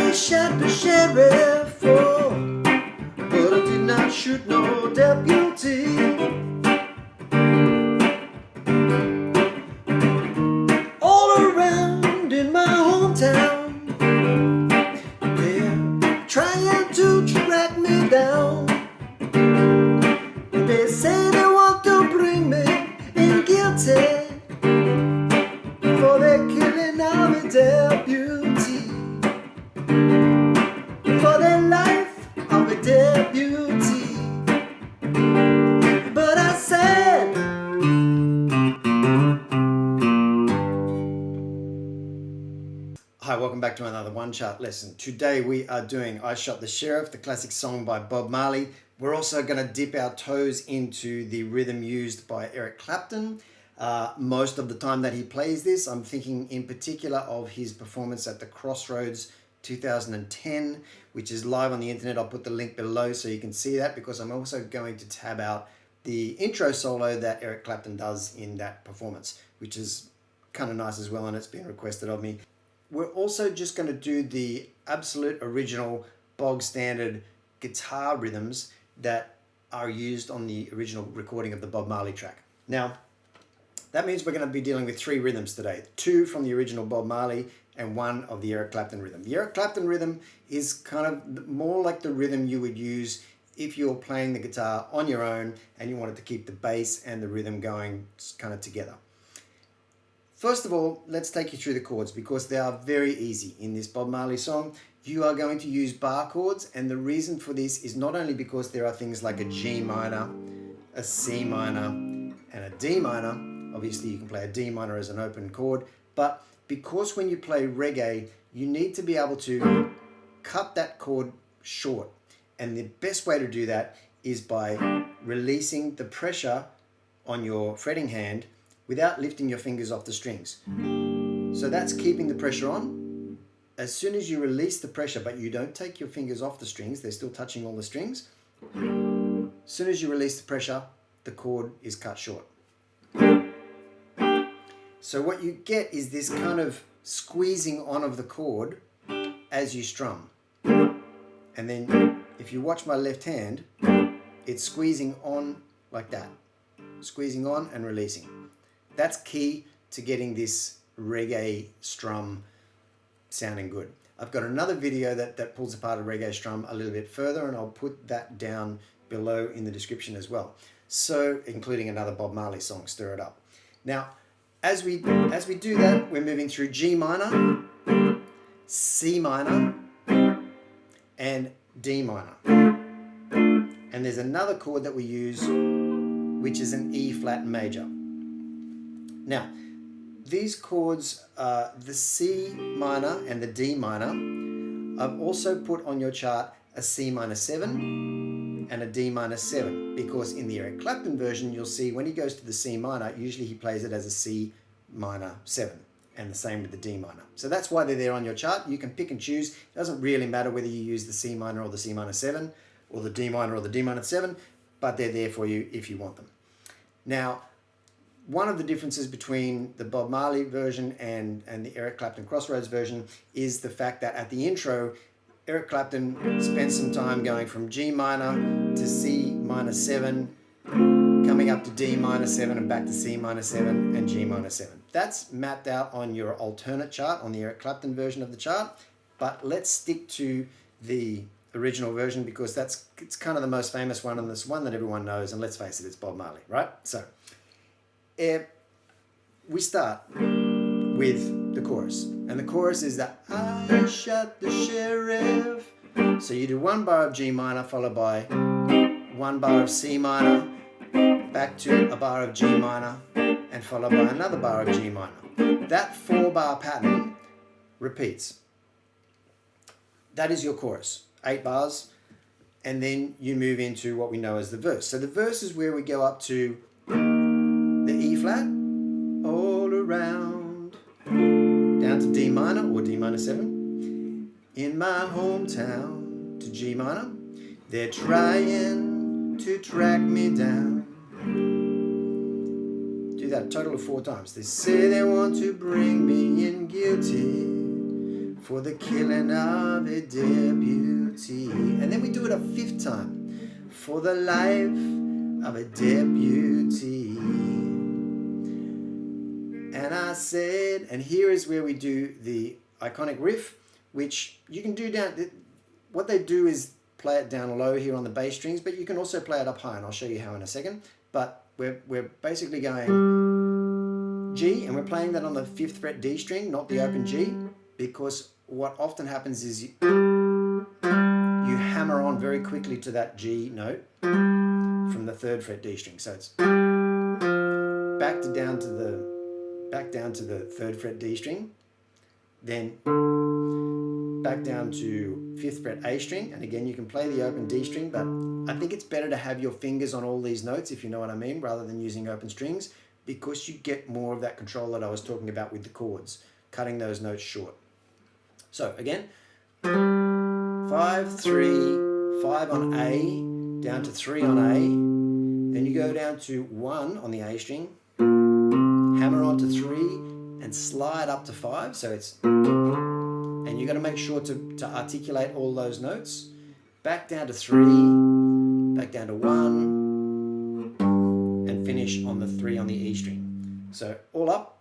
I shot the sheriff, oh, but I did not shoot no deputy. All around in my hometown, they're trying to track me down. They say they want to bring me in guilty for the killing of a deputy, for the life of a deputy. But I said, hi, welcome back to another One Chart lesson. Today we are doing I Shot the Sheriff, the classic song by Bob Marley. We're also going to dip our toes into the rhythm used by Eric Clapton. Most of the time that he plays this, I'm thinking in particular of his performance at the Crossroads 2010, which is live on the internet. I'll put the link below so you can see that, because I'm also going to tab out the intro solo that Eric Clapton does in that performance, which is kind of nice as well, and it's been requested of me. We're also just going to do the absolute original bog standard guitar rhythms that are used on the original recording of the Bob Marley track. Now, that means we're going to be dealing with 3 rhythms today. 2 from the original Bob Marley and 1 of the Eric Clapton rhythm. The Eric Clapton rhythm is kind of more like the rhythm you would use if you're playing the guitar on your own and you wanted to keep the bass and the rhythm going kind of together. First of all, let's take you through the chords, because they are very easy in this Bob Marley song. You are going to use bar chords, and the reason for this is not only because there are things like a G minor, a C minor, and a D minor. Obviously, you can play a D minor as an open chord, but because when you play reggae, you need to be able to cut that chord short. And the best way to do that is by releasing the pressure on your fretting hand without lifting your fingers off the strings. So that's keeping the pressure on. As soon as you release the pressure, but you don't take your fingers off the strings, they're still touching all the strings. As soon as you release the pressure, the chord is cut short. So what you get is this kind of squeezing on of the chord as you strum. And then if you watch my left hand, it's squeezing on like that. Squeezing on and releasing. That's key to getting this reggae strum sounding good. I've got another video that pulls apart a reggae strum a little bit further, and I'll put that down below in the description as well. So, including another Bob Marley song, Stir It Up. Now, as we do that, we're moving through G minor, C minor, and D minor. And there's another chord that we use, which is an E flat major. Now, these chords, the C minor and the D minor, I've also put on your chart a C minor 7 and a D minor 7, because in the Eric Clapton version, you'll see when he goes to the C minor, usually he plays it as a C minor 7, and the same with the D minor. So that's why they're there on your chart. You can pick and choose. It doesn't really matter whether you use the C minor or the C minor 7, or the D minor or the D minor 7, but they're there for you if you want them. Now, one of the differences between the Bob Marley version and the Eric Clapton Crossroads version is the fact that at the intro, Eric Clapton spent some time going from G minor to C minor 7, coming up to D minor 7 and back to C minor 7 and G minor 7. That's mapped out on your alternate chart, on the Eric Clapton version of the chart, but let's stick to the original version because it's kind of the most famous one and this one that everyone knows, and let's face it, it's Bob Marley, right? So we start with the chorus, and the chorus is that I shot the sheriff. So you do 1 bar of G minor followed by 1 bar of C minor, back to a bar of G minor, and followed by another bar of G minor. That 4-bar pattern repeats. That is your chorus, 8 bars, and then you move into what we know as the verse. So the verse is where we go up to the E flat, all around, down to D minor or D minor 7. In my hometown, to G minor, they're trying to track me down. Do that a total of 4 times. They say they want to bring me in guilty for the killing of a dear beauty. And then we do it a 5th time. For the life of a dear beauty. And I said, and here is where we do the iconic riff, which you can do down, what they do is play it down low here on the bass strings, but you can also play it up high, and I'll show you how in a second. But we're basically going G, and we're playing that on the 5th fret D string, not the open G, because what often happens is you hammer on very quickly to that G note from the 3rd fret D string. So it's back down to the 3rd fret D string, then back down to 5th fret A string, and again you can play the open D string, but I think it's better to have your fingers on all these notes, if you know what I mean, rather than using open strings, because you get more of that control that I was talking about with the chords, cutting those notes short. So again, 5, 3, 5 on A, down to 3 on A, then you go down to 1 on the A string, hammer on to 3, and slide up to 5, so it's, and you got to make sure to articulate all those notes. Back down to 3, back down to 1, and finish on the 3 on the E string. So all up.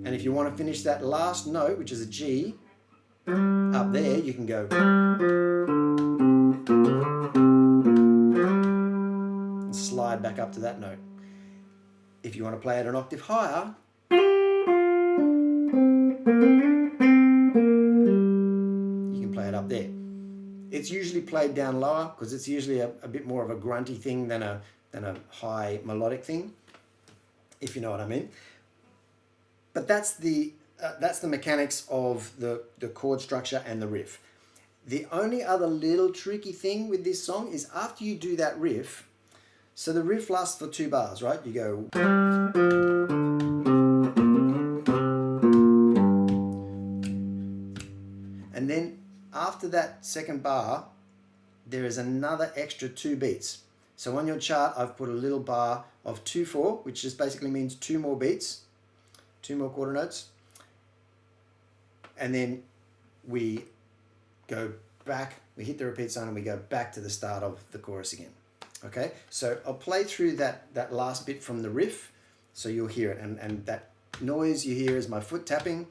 And if you want to finish that last note, which is a G, up there, you can go and slide back up to that note. If you want to play it an octave higher, you can play it up there. It's usually played down lower because it's usually a bit more of a grunty thing than a high melodic thing, if you know what I mean. But that's the mechanics of the chord structure and the riff. The only other little tricky thing with this song is after you do that riff, so the riff lasts for 2 bars, right? You go, and then after that 2nd bar, there is another extra 2 beats. So on your chart, I've put a little bar of 2/4, which just basically means 2 more beats, 2 more quarter notes. And then we go back, we hit the repeat sign, and we go back to the start of the chorus again. Okay, so I'll play through that last bit from the riff, so you'll hear it, and that noise you hear is my foot tapping.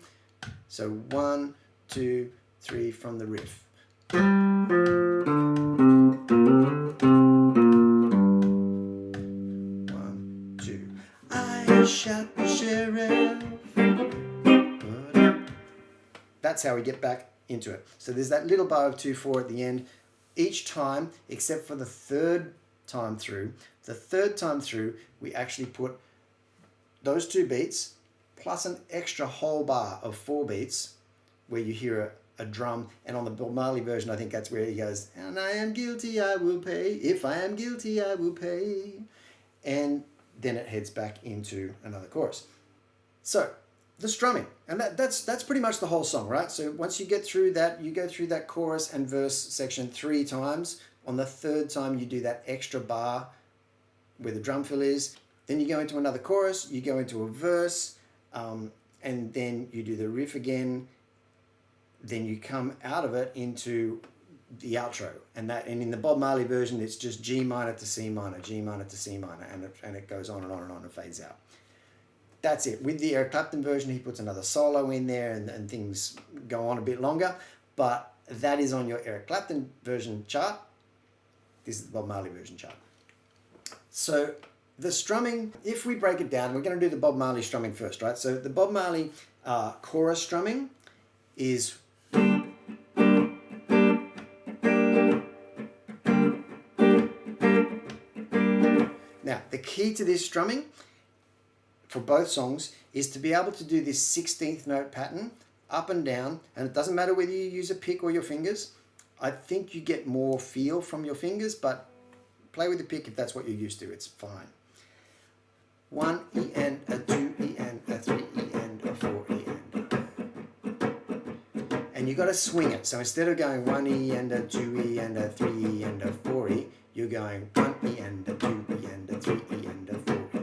So 1, 2, 3 from the riff. 1, 2. I shot the sheriff. That's how we get back into it. So there's that little bar of 2/4 at the end each time, except for the 3rd time through. The 3rd time through, we actually put those 2 beats plus an extra whole bar of 4 beats where you hear a drum. And on the Bob Marley version, I think that's where he goes, and I am guilty, I will pay. If I am guilty, I will pay. And then it heads back into another chorus. So the strumming, and that's pretty much the whole song, right? So once you get through that, you go through that chorus and verse section 3 times. On the 3rd time, you do that extra bar where the drum fill is. Then you go into another chorus, you go into a verse, and then you do the riff again. Then you come out of it into the outro, and in the Bob Marley version, it's just G minor to C minor, G minor to C minor, and it goes on and on and on and fades out. That's it. With the Eric Clapton version, he puts another solo in there, and things go on a bit longer, but that is on your Eric Clapton version chart. This is the Bob Marley version chart. So the strumming, if we break it down, we're going to do the Bob Marley strumming first, right? So the Bob Marley chorus strumming is... Now, the key to this strumming for both songs is to be able to do this 16th note pattern up and down, and it doesn't matter whether you use a pick or your fingers. I think you get more feel from your fingers, but play with the pick if that's what you're used to, it's fine. 1 E and a 2 E and a 3 E and a 4 E and you got to swing it. So instead of going 1 E and a 2 E and a 3 E and a 4 E, you're going 1 E and a 2 E and a 3 E and a 4 E.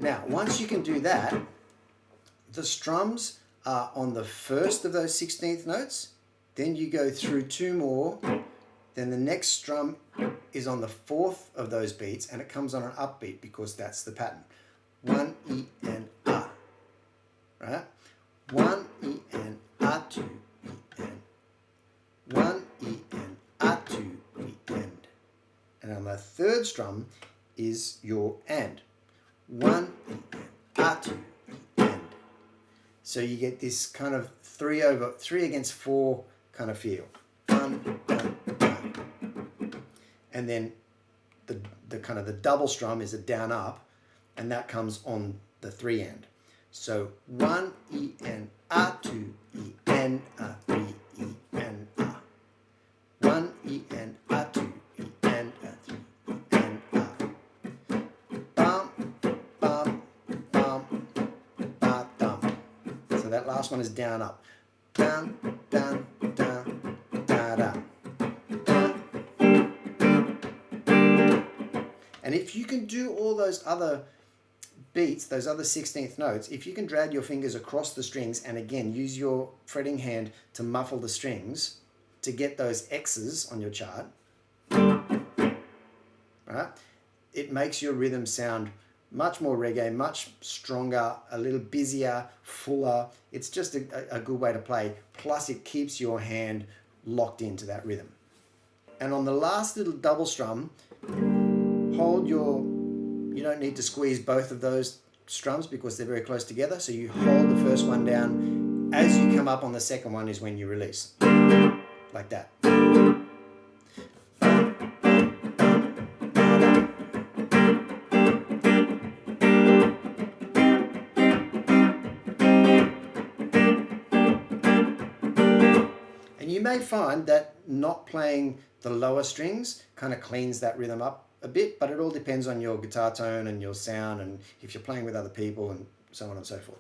Now, once you can do that, the strums are on the first of those 16th notes, then you go through 2 more, then the next strum is on the 4th of those beats, and it comes on an upbeat because that's the pattern. 1 E and A, right? 1 E and A, 2 E and 1 E and A, 2 E and. And on the 3rd strum is your and. 1 E and A, 2 E and. So you get this kind of 3 against 4 kind of feel. 1, 1, 1. And then the kind of the double strum is a down up, and that comes on the 3 end. So 1 E and A, 2 E and A, 3 E and A. 1 E and A, 2 E and A, 3 E and A. Bum, bum, bum, ba, dum. So that last one is down up. Down, down, down, da, da. And if you can do all those other beats, those other 16th notes, if you can drag your fingers across the strings and again use your fretting hand to muffle the strings to get those X's on your chart, right? It makes your rhythm sound much more reggae, much stronger, a little busier, fuller. It's just a good way to play. Plus it keeps your hand locked into that rhythm. And on the last little double strum, you don't need to squeeze both of those strums because they're very close together. So you hold the first one down. As you come up on the second one is when you release. Like that. And you may find that not playing the lower strings kind of cleans that rhythm up a bit, but it all depends on your guitar tone and your sound and if you're playing with other people and so on and so forth.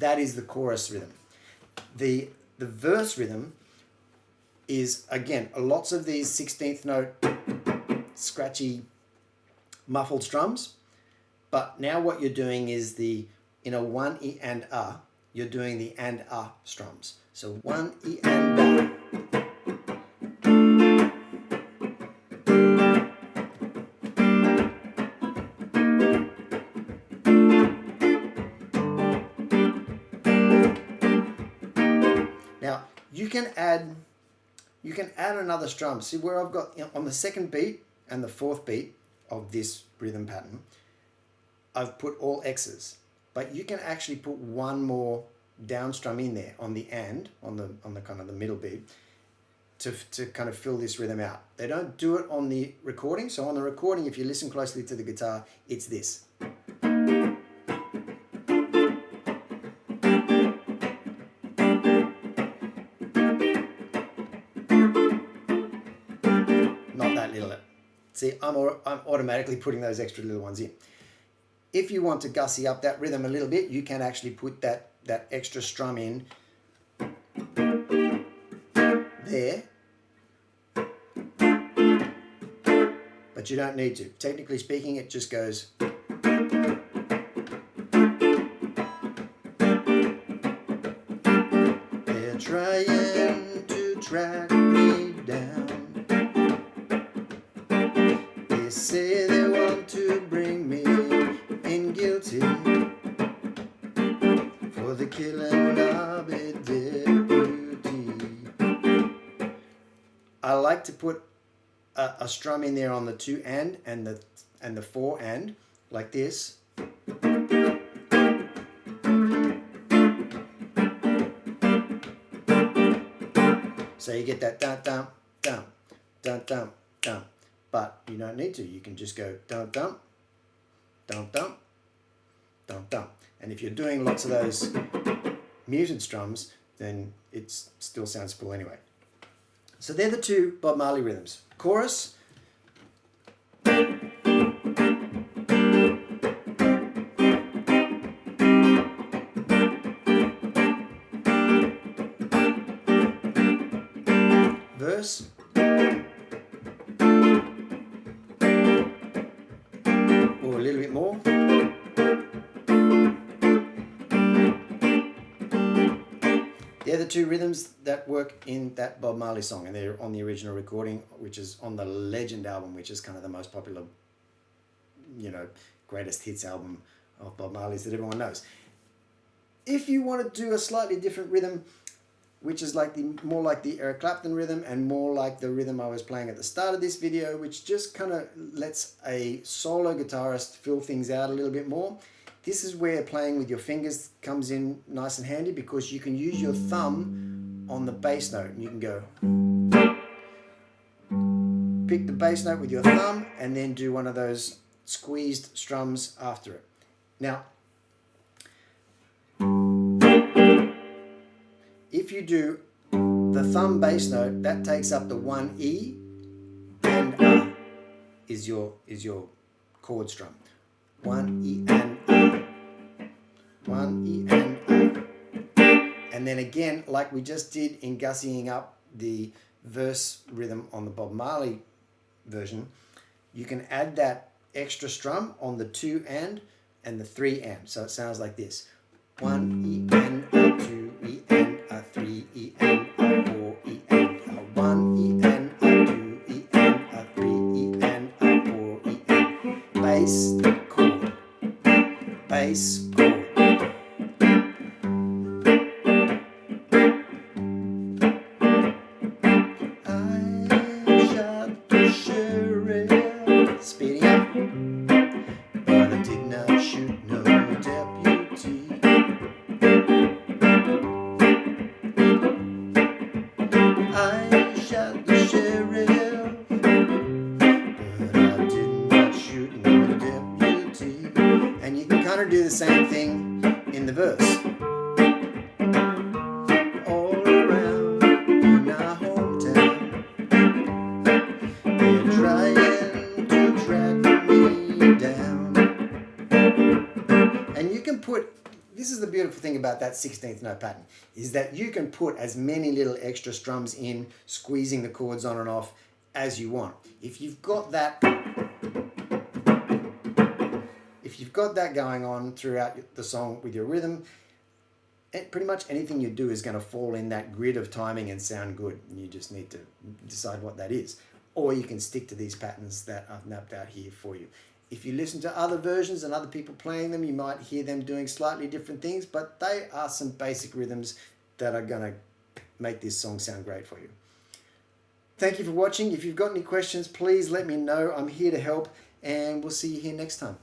That is the chorus rhythm. The verse rhythm is, again, lots of these 16th note scratchy muffled strums, but now what you're doing is in a 1 E and A, you're doing the and A strums. So 1 E and A. Now, you can add another strum. See where I've got, on the second beat and the 4th beat of this rhythm pattern, I've put all X's. But you can actually put one more down strum in there on the and, on the kind of the middle beat, to kind of fill this rhythm out. They don't do it on the recording. So on the recording, if you listen closely to the guitar, it's this. See, I'm automatically putting those extra little ones in. If you want to gussy up that rhythm a little bit, you can actually put that extra strum in there. But you don't need to. Technically speaking, it just goes. They're trying to track me down. Say they want to bring me in guilty for the killing of a deputy. I like to put a strum in there on the 2 and the 4 and, like this. So you get that dun dun dun dun dun dun. But you don't need to. You can just go dum dum, dum dum, dum dum. And if you're doing lots of those muted strums, then it still sounds full anyway. So they're the 2 Bob Marley rhythms. Chorus. Verse. Or a little bit more. the two rhythms that work in that Bob Marley song, and they're on the original recording, which is on the Legend album, which is kind of the most popular, you know, greatest hits album of Bob Marley's that everyone knows. If you want to do a slightly different rhythm, which is like more like the Eric Clapton rhythm and more like the rhythm I was playing at the start of this video, which just kind of lets a solo guitarist fill things out a little bit more. This is where playing with your fingers comes in nice and handy, because you can use your thumb on the bass note and you can go pick the bass note with your thumb and then do one of those squeezed strums after it. Now, if you do the thumb bass note, that takes up the 1 E, and is your chord strum. 1 E and 1 E and and then again, like we just did in gussying up the verse rhythm on the Bob Marley version, you can add that extra strum on the 2 and the 3 and. So it sounds like this: 1 E and 2 E and 3 E and 4 E and 1 E and 2 E and 3 E and 4 E and. Bass chord, bass chord. I shot the sheriff, speeding up, but I did not shoot no deputy. I shot the sheriff, but I did not shoot no deputy. And you can kind of do the same thing in the verse. All around in our hometown, they're trying to track me down. And you can put, this is the beautiful thing about that 16th note pattern, is that you can put as many little extra strums in, squeezing the chords on and off as you want. If you've got that going on throughout the song with your rhythm, pretty much anything you do is going to fall in that grid of timing and sound good. And you just need to decide what that is. Or you can stick to these patterns that I've mapped out here for you. If you listen to other versions and other people playing them, you might hear them doing slightly different things, but they are some basic rhythms that are going to make this song sound great for you. Thank you for watching. If you've got any questions, please let me know. I'm here to help, and we'll see you here next time.